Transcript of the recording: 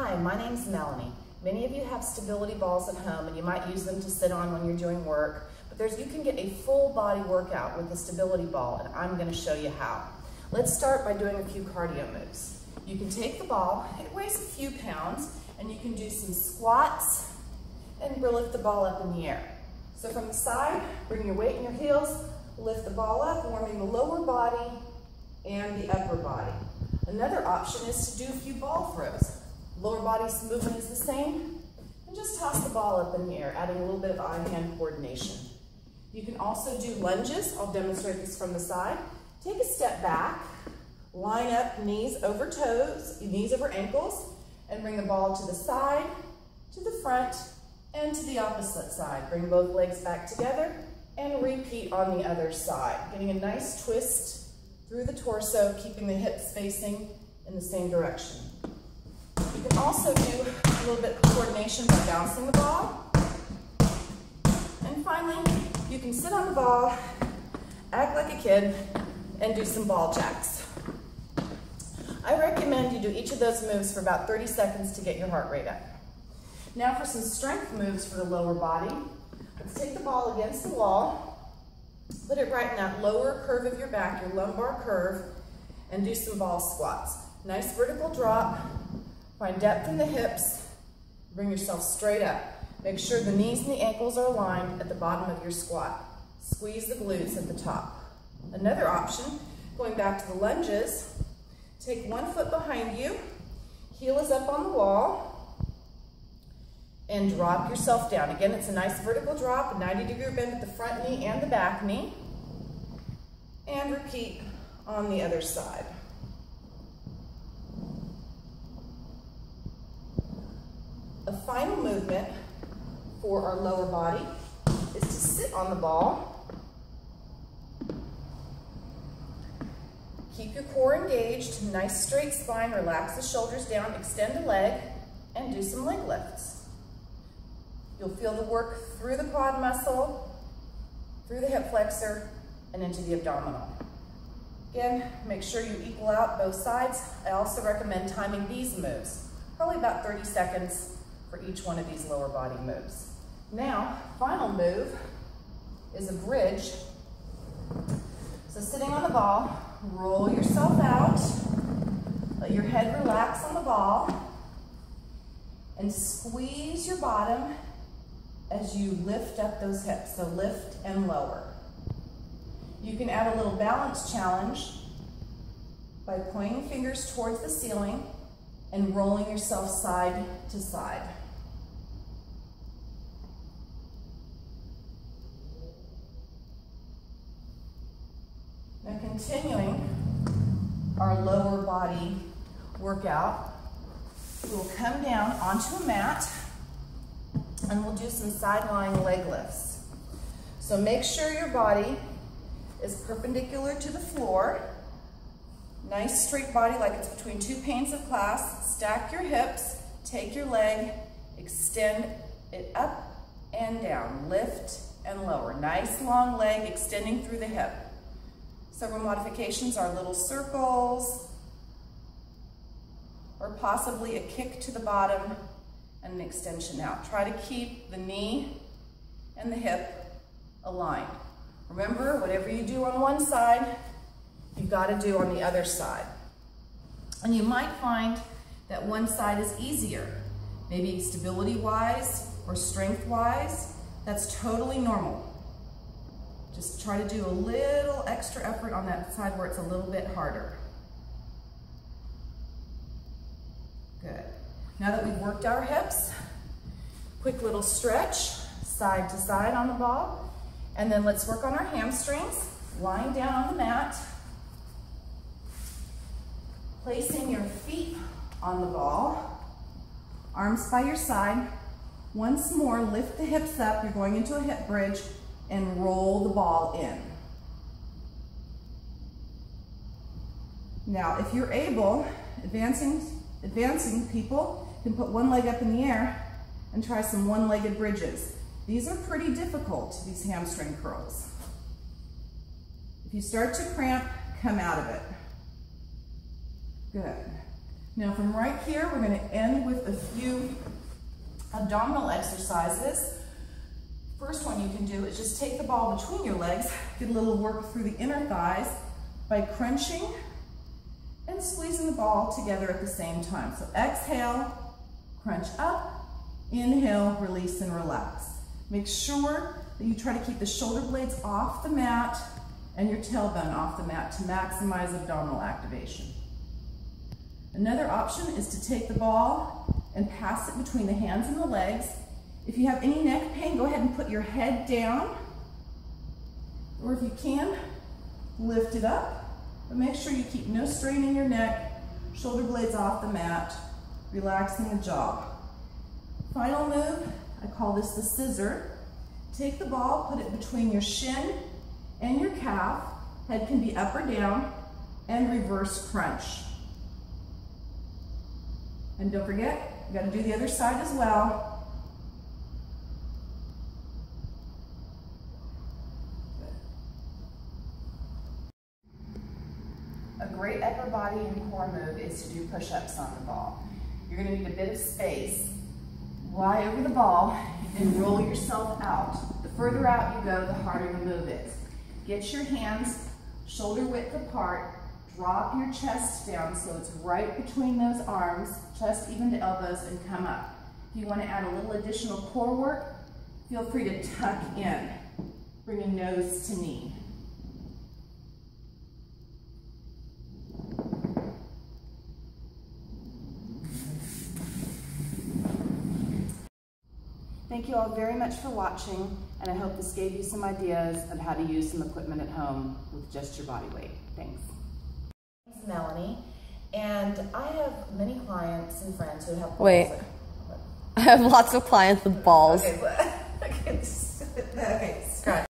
Hi, my name's Melanie. Many of you have stability balls at home and you might use them to sit on when you're doing work, but you can get a full body workout with the stability ball, and I'm going to show you how. Let's start by doing a few cardio moves. You can take the ball, it weighs a few pounds, and you can do some squats and lift the ball up in the air. So from the side, bring your weight in your heels, lift the ball up, warming the lower body and the upper body. Another option is to do a few ball throws. Lower body movement is the same, and just toss the ball up in the air, adding a little bit of eye-hand coordination. You can also do lunges. I'll demonstrate this from the side. Take a step back, line up knees over toes, knees over ankles, and bring the ball to the side, to the front, and to the opposite side. Bring both legs back together and repeat on the other side. Getting a nice twist through the torso, keeping the hips facing in the same direction. You can also do a little bit of coordination by bouncing the ball. And finally, you can sit on the ball, act like a kid, and do some ball jacks. I recommend you do each of those moves for about 30 seconds to get your heart rate up. Now for some strength moves for the lower body. Let's take the ball against the wall, put it right in that lower curve of your back, your lumbar curve, and do some ball squats. Nice vertical drop. Find depth in the hips, bring yourself straight up. Make sure the knees and the ankles are aligned at the bottom of your squat. Squeeze the glutes at the top. Another option, going back to the lunges, take one foot behind you, heel is up on the wall, and drop yourself down. Again, it's a nice vertical drop, a 90-degree bend at the front knee and the back knee, and repeat on the other side. A final movement for our lower body is to sit on the ball. Keep your core engaged, nice straight spine, relax the shoulders down, extend a leg, and do some leg lifts. You'll feel the work through the quad muscle, through the hip flexor, and into the abdominal. Again, make sure you equal out both sides. I also recommend timing these moves, probably about 30 seconds for each one of these lower body moves. Now, final move is a bridge. So sitting on the ball, roll yourself out, let your head relax on the ball, and squeeze your bottom as you lift up those hips, so lift and lower. You can add a little balance challenge by pointing fingers towards the ceiling and rolling yourself side to side. Now continuing our lower body workout, we will come down onto a mat and we'll do some side-lying leg lifts. So make sure your body is perpendicular to the floor. Nice straight body like it's between two panes of glass. Stack your hips, take your leg, extend it up and down, lift and lower. Nice long leg extending through the hip. Several modifications are little circles, or possibly a kick to the bottom and an extension out. Try to keep the knee and the hip aligned. Remember, whatever you do on one side, you've got to do on the other side. And you might find that one side is easier, maybe stability-wise or strength-wise. That's totally normal. Just try to do a little extra effort on that side where it's a little bit harder. Good. Now that we've worked our hips, quick little stretch, side to side on the ball, and then let's work on our hamstrings, lying down on the mat, placing your feet on the ball, arms by your side. Once more, lift the hips up, you're going into a hip bridge, and roll the ball in. Now, if you're able, advancing people can put one leg up in the air and try some one-legged bridges. These are pretty difficult, these hamstring curls. If you start to cramp, come out of it. Good. Now from right here, we're going to end with a few abdominal exercises. First one you can do is just take the ball between your legs, get a little work through the inner thighs by crunching and squeezing the ball together at the same time. So exhale, crunch up, inhale, release and relax. Make sure that you try to keep the shoulder blades off the mat and your tailbone off the mat to maximize abdominal activation. Another option is to take the ball and pass it between the hands and the legs. If you have any neck pain, go ahead and put your head down, or if you can, lift it up, but make sure you keep no strain in your neck, shoulder blades off the mat, relaxing the jaw. Final move, I call this the scissor. Take the ball, put it between your shin and your calf, head can be up or down, and reverse crunch. And don't forget, you gotta do the other side as well. A great upper body and core move is to do push-ups on the ball. You're gonna need a bit of space. Lie over the ball and roll yourself out. The further out you go, the harder the move is. Get your hands shoulder width apart, drop your chest down so it's right between those arms, chest even to elbows, and come up. If you want to add a little additional core work, feel free to tuck in, bringing nose to knee. Thank you all very much for watching, and I hope this gave you some ideas on how to use some equipment at home with just your body weight. Thanks. My name is Melanie, and I have many clients and friends who have balls. Wait, I have lots of clients with balls. Okay,